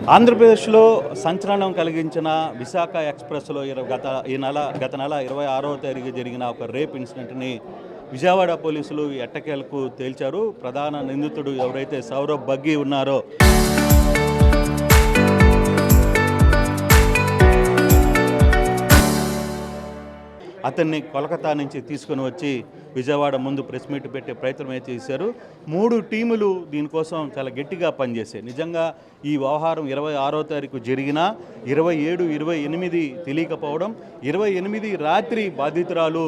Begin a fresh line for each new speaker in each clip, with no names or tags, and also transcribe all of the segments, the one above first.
ఆంధ్రప్రదేశ్లో సంచలనం కలిగించిన విశాఖ ఎక్స్ప్రెస్లో గత నెల 26వ తారీఖు జరిగిన ఒక రేప్ ఇన్సిడెంట్ని విజయవాడ పోలీసులు ఎట్టకేలకు తేల్చారు. ప్రధాన నిందితుడు ఎవరైతే సౌరభ్ బగ్గి ఉన్నారో అతన్ని కోల్కతా నుంచి తీసుకొని వచ్చి విజయవాడ ముందు ప్రెస్ మీట్ పెట్టే ప్రయత్నం అయితే చేశారు. 3 టీములు దీనికోసం చాలా గట్టిగా పనిచేశాయి. నిజంగా ఈ వ్యవహారం 26వ తారీఖు జరిగినా 27, 28 తెలియకపోవడం, 28 రాత్రి బాధితురాలు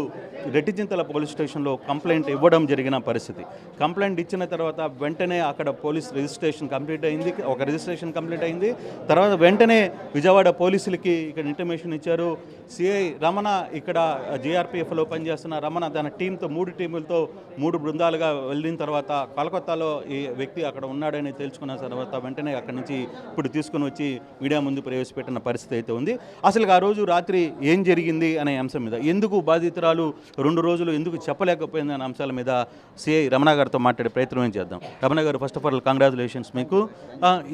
రెట్టిచింతల పోలీస్ స్టేషన్లో కంప్లైంట్ ఇవ్వడం జరిగిన పరిస్థితి. కంప్లైంట్ ఇచ్చిన తర్వాత వెంటనే అక్కడ పోలీస్ రిజిస్ట్రేషన్ కంప్లీట్ అయింది. ఒక రిజిస్ట్రేషన్ కంప్లీట్ అయింది. తర్వాత వెంటనే విజయవాడ పోలీసులకి ఇక్కడ ఇంటిమేషన్ ఇచ్చారు. సిఐ రమణ, ఇక్కడ జీఆర్పీఎఫ్లో పనిచేస్తున్న రమణ తన టీంతో 3 టీములతో 3 బృందాలుగా వెళ్ళిన తర్వాత కలకత్తాలో ఈ వ్యక్తి అక్కడ ఉన్నాడని తెలుసుకున్న తర్వాత వెంటనే అక్కడి నుంచి ఇప్పుడు తీసుకుని వచ్చి మీడియా ముందు ప్రవేశపెట్టిన పరిస్థితి అయితే ఉంది. అసలు ఆ రోజు రాత్రి ఏం జరిగింది అనే అంశం మీద, ఎందుకు బాధితురాలు 2 రోజులు ఎందుకు చెప్పలేకపోయింది అనే అంశాల మీద సిఐ రమణ గారితో మాట్లాడే ప్రయత్నం చేద్దాం. రమణ గారు, ఫస్ట్ ఆఫ్ ఆల్ కంగ్రాచులేషన్స్ మీకు.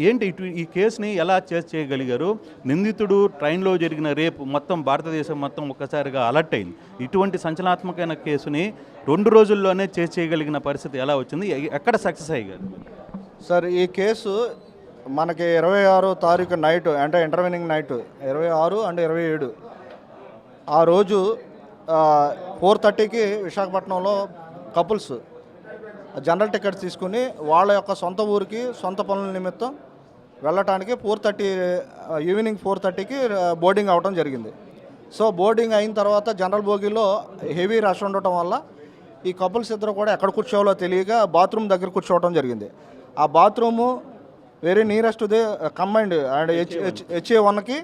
ఏంటి ఈ కేసుని ఎలా చేయగలిగారు? నిందితుడు ట్రైన్లో జరిగిన రేపు మొత్తం భారతదేశం మొత్తం ఒక్కసారిగా అలర్ట్ అయింది. ఇటువంటి సంచలనాత్మకమైన కేసుని 2 రోజుల్లోనే చేయగలిగిన పరిస్థితి ఎలా వచ్చింది? ఎక్కడ సక్సెస్ అయ్యారు
సార్? ఈ కేసు మనకి 26వ తారీఖు నైట్, అంటే ఇంటర్వెనింగ్ నైట్ 26 అండ్ 27 ఆ రోజు 4:30కి విశాఖపట్నంలో కపుల్స్ జనరల్ టికెట్స్ తీసుకుని వాళ్ళ యొక్క సొంత ఊరికి సొంత పనుల నిమిత్తం వెళ్ళటానికి ఈవినింగ్ 4:30కి బోర్డింగ్ అవ్వడం జరిగింది. సో బోర్డింగ్ అయిన తర్వాత జనరల్ బోగీలో హెవీ రష్ ఉండటం వల్ల ఈ కపుల్స్ ఇద్దరు కూడా ఎక్కడ కూర్చోవాలో తెలియక బాత్రూమ్ దగ్గర కూర్చోవడం జరిగింది. ఆ bathroom very nearest the combined and HA1కి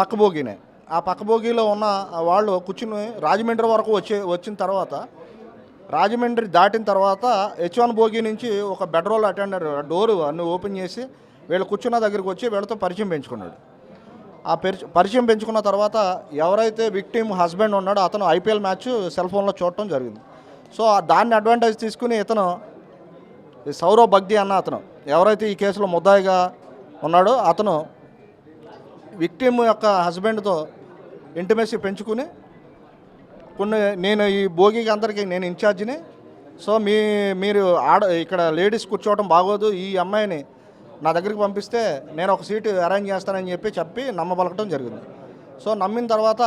పక్క బోగీనే. ఆ పక్క బోగీలో ఉన్న వాళ్ళు కూర్చుని రాజమండ్రి వరకు వచ్చిన తర్వాత, రాజమండ్రి దాటిన తర్వాత H1 బోగీ నుంచి ఒక బెడ్రోల్ అటెండర్ డోరు అన్ని ఓపెన్ చేసి వీళ్ళు కూర్చున్న దగ్గరికి వచ్చి వీళ్ళతో పరిచయం పెంచుకున్నాడు. ఆ పరిచయం పెంచుకున్న తర్వాత ఎవరైతే విక్టిమ్ హస్బెండ్ ఉన్నాడో అతను IPL మ్యాచ్ సెల్ ఫోన్లో చూడటం జరిగింది. సో దాన్ని అడ్వాంటేజ్ తీసుకుని ఇతను సౌరవ్ బగ్గి అన్న అతను ఎవరైతే ఈ కేసులో ముద్దాయిగా ఉన్నాడో అతను విక్టిమ్ యొక్క హస్బెండ్తో ఇంటిమేసీ పెంచుకుని నేను ఈ భోగికి అందరికీ నేను ఇన్ఛార్జిని, సో మీరు ఇక్కడ లేడీస్ కూర్చోవడం బాగోదు, ఈ అమ్మాయిని నా దగ్గరికి పంపిస్తే నేను ఒక సీటు అరేంజ్ చేస్తానని చెప్పి నమ్మబలకటం జరిగింది. సో నమ్మిన తర్వాత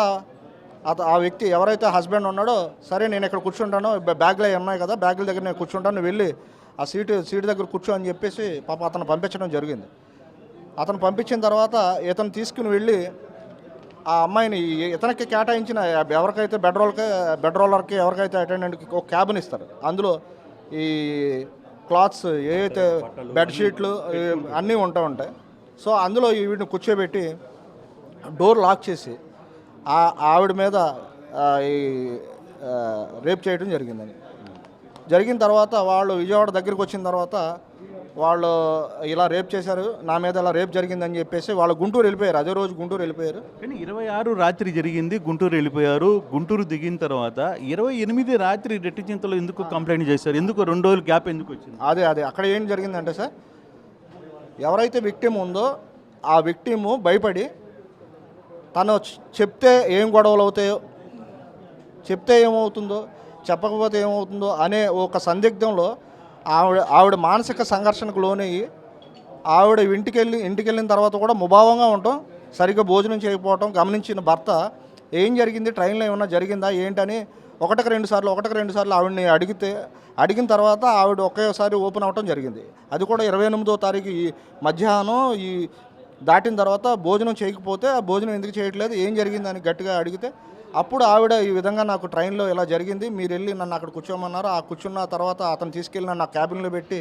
ఆ వ్యక్తి ఎవరైతే హస్బెండ్ ఉన్నాడో, సరే నేను ఇక్కడ కూర్చుంటాను, బ్యాగ్లు ఉన్నాయి కదా, బ్యాగుల దగ్గర నేను కూర్చుంటాను, వెళ్ళి ఆ సీటు దగ్గర కూర్చో అని చెప్పేసి పాప అతను పంపించడం జరిగింది. అతను పంపించిన తర్వాత ఇతను తీసుకుని వెళ్ళి ఆ అమ్మాయిని ఇతనికి కేటాయించిన ఎవరికైతే బెడ్రోలర్కి ఎవరికైతే అటెండెంట్కి ఒక క్యాబిన్ ఇస్తారు. అందులో ఈ క్లాత్స్ ఏవైతే బెడ్షీట్లు అన్నీ ఉంటాయి. సో అందులో వీటిని కూర్చోబెట్టి డోర్ లాక్ చేసి ఆవిడ మీద ఈ రేప్ చేయడం జరిగిన తర్వాత వాళ్ళు విజయవాడ దగ్గరికి వచ్చిన తర్వాత వాళ్ళు ఇలా రేప్ చేశారు, నా మీద ఇలా రేప్ జరిగిందని చెప్పేసి వాళ్ళు గుంటూరు వెళ్ళిపోయారు. అదే రోజు గుంటూరు వెళ్ళిపోయారు.
కానీ 26 రాత్రి జరిగింది, గుంటూరు వెళ్ళిపోయారు. గుంటూరు దిగిన తర్వాత 28 రాత్రి రెట్టిచింతలో ఎందుకు కంప్లైంట్ చేశారు? ఎందుకు 2 రోజులు గ్యాప్ ఎందుకు వచ్చింది?
అదే అక్కడ ఏం జరిగిందంటే సార్, ఎవరైతే విక్టిమ్ ఉందో ఆ విక్టిమ్ భయపడి తను చెప్తే ఏం గొడవలు అవుతాయో, చెప్తే ఏమవుతుందో, చెప్పకపోతే ఏమవుతుందో అనే ఒక సందిగ్ధంలో ఆవిడ మానసిక సంఘర్షణకు లోనయ్యి ఆవిడ ఇంటికెళ్ళిన తర్వాత కూడా ముభావంగా ఉండటం, సరిగ్గా భోజనం చేయకపోవటం గమనించిన భర్త ఏం జరిగింది, ట్రైన్లో ఏమన్నా జరిగిందా ఏంటని ఒకటికి రెండు సార్లు ఆవిడని అడిగిన తర్వాత ఆవిడ ఒకేసారి ఓపెన్ అవ్వటం జరిగింది. అది కూడా 28వ తారీఖు ఈ మధ్యాహ్నం ఈ దాటిన తర్వాత భోజనం చేయకపోతే ఆ భోజనం ఎందుకు చేయట్లేదు, ఏం జరిగిందని గట్టిగా అడిగితే అప్పుడు ఆవిడ ఈ విధంగా నాకు ట్రైన్లో ఇలా జరిగింది, మీరు వెళ్ళి నన్ను అక్కడ కూర్చోమన్నారు, ఆ కూర్చున్న తర్వాత అతను తీసుకెళ్ళి నన్ను ఆ క్యాబిన్లో పెట్టి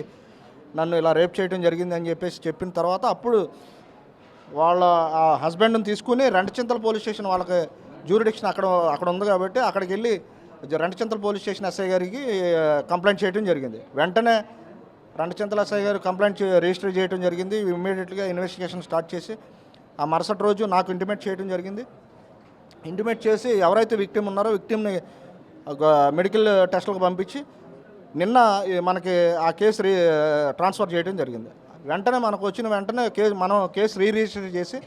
నన్ను ఇలా రేప్ చేయడం జరిగింది అని చెప్పిన తర్వాత అప్పుడు వాళ్ళ ఆ హస్బెండ్ని తీసుకుని రెంటచింతల పోలీస్ స్టేషన్, వాళ్ళకి జ్యూరిడిక్షన్ అక్కడ ఉంది కాబట్టి అక్కడికి వెళ్ళి రెంటచింతల పోలీస్ స్టేషన్ ఎస్ఐ గారికి కంప్లైంట్ చేయడం జరిగింది. వెంటనే రెంటచింతల ఎస్ఐ గారు కంప్లైంట్ రిజిస్టర్ చేయడం జరిగింది. ఇమ్మీడియట్గా ఇన్వెస్టిగేషన్ స్టార్ట్ చేసి ఆ మరుసటి రోజు నాకు ఇంటిమేట్ చేయడం జరిగింది. ఇంటిమేట్ చేసి ఎవరైతే విక్టిమ్ ఉన్నారో విక్టిమ్ని మెడికల్ టెస్టులకు పంపించి నిన్న మనకి ఆ కేసు ట్రాన్స్ఫర్ చేయడం జరిగింది. వెంటనే మనకు వచ్చిన వెంటనే మనం కేసు రిజిస్టర్ చేసి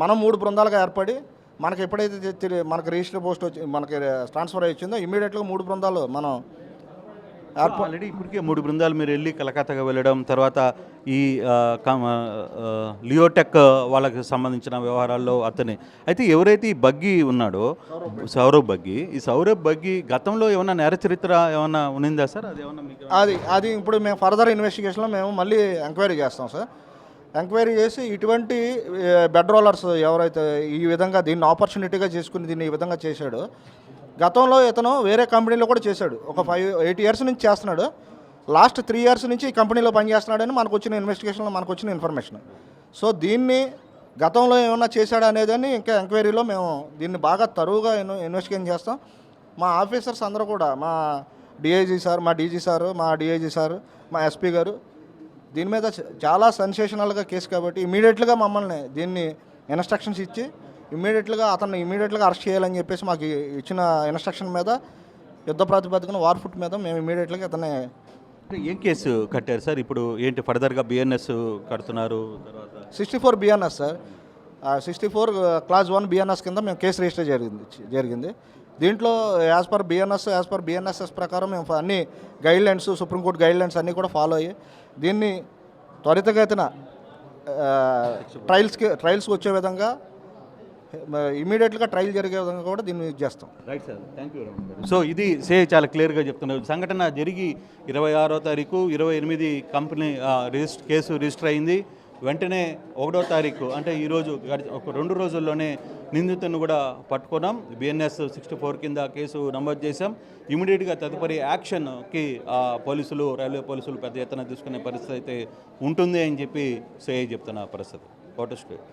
మనం 3 బృందాలుగా ఏర్పడి మనకి ఎప్పుడైతే మనకి రిజిస్టర్ పోస్ట్ వచ్చి మనకి ట్రాన్స్ఫర్ అయ్యిందో ఇమీడియట్గా 3 బృందాలు మనం
ఆల్రెడీ ఇప్పటికే 3 బృందాలు మీరు వెళ్ళి కలకత్తాగా వెళ్ళడం, తర్వాత ఈ లియోటెక్ వాళ్ళకి సంబంధించిన వ్యవహారాల్లో అతనే. అయితే ఎవరైతే ఈ బగ్గి ఉన్నాడో సౌరవ్ బగ్గి, ఈ సౌరవ్ బగ్గి గతంలో ఏమన్నా నేర చరిత్ర ఏమన్నా ఉన్నిందా సార్? అది ఏమన్నా మీకు
అది ఇప్పుడు మేము ఫర్దర్ ఇన్వెస్టిగేషన్లో మేము మళ్ళీ ఎంక్వైరీ చేస్తాం సార్. ఎంక్వైరీ చేసి ఇటువంటి బెడ్ రోలర్స్ ఎవరైతే ఈ విధంగా దీన్ని ఆపర్చునిటీగా చేసుకుని దీన్ని ఈ విధంగా చేశాడో, గతంలో ఇతను వేరే కంపెనీలో కూడా చేశాడు. ఒక 8 ఇయర్స్ నుంచి చేస్తున్నాడు. లాస్ట్ 3 ఇయర్స్ నుంచి ఈ కంపెనీలో పనిచేస్తున్నాడని మనకు వచ్చిన ఇన్వెస్టిగేషన్లో మనకు వచ్చిన ఇన్ఫర్మేషన్. సో దీన్ని గతంలో ఏమన్నా చేశాడా అనేదని ఇంకా ఎంక్వైరీలో మేము దీన్ని బాగా తరువుగా ఇన్వెస్టిగేషన్ చేస్తాం. మా ఆఫీసర్స్ అందరూ కూడా మా డిఐజీ సార్, మా డీజీ సారు, మా డిఐజీ సారు, మా ఎస్పీ గారు దీని మీద చాలా సెన్సేషనల్గా కేసు కాబట్టి ఇమీడియట్గా మమ్మల్ని దీన్ని ఇన్స్ట్రక్షన్స్ ఇచ్చి అతన్ని ఇమీడియట్గా అరెస్ట్ చేయాలని చెప్పేసి మాకు ఇచ్చిన ఇన్స్ట్రక్షన్ మీద యుద్ధ ప్రాతిపదికన వార్ ఫుట్ మీద మేము ఇమీడియట్గా అతన్ని.
ఏం కేసు కట్టారు సార్? ఇప్పుడు ఏంటి ఫర్దర్గా బిఎన్ఎస్ కడుతున్నారు? తర్వాత
64 బిఎన్ఎస్ సార్, 64 క్లాస్ 1 బిఎన్ఎస్ కింద మేము కేసు రిజిస్టర్ జరిగింది. దీంట్లో యాజ్ పర్ బిఎన్ఎస్ఎస్ ప్రకారం మేము అన్ని గైడ్లైన్స్, సుప్రీంకోర్టు గైడ్లైన్స్ అన్నీ కూడా ఫాలో అయ్యి దీన్ని త్వరితగతిన ట్రయల్స్కి వచ్చే విధంగా ఇమీడియట్గా ట్రయల్ జరిగే విధంగా కూడా దీన్ని చేస్తాం.
Right sir, thank you. So ఇది చాలా క్లియర్గా చెప్తున్నారు. సంఘటన జరిగి 26వ తారీఖు 28 కంపెనీ కేసు రిజిస్టర్ అయింది. వెంటనే 1వ తారీఖు అంటే ఈరోజు ఒక 2 రోజుల్లోనే నిందితులను కూడా పట్టుకున్నాం. బిఎన్ఎస్ 64 కింద కేసు నమోదు చేశాం. ఇమీడియట్గా తదుపరి యాక్షన్కి పోలీసులు, రైల్వే పోలీసులు పెద్ద ఎత్తున తీసుకునే పరిస్థితి అయితే ఉంటుంది అని చెప్పి సిఐ చెప్తున్న పరిస్థితి. Photo state.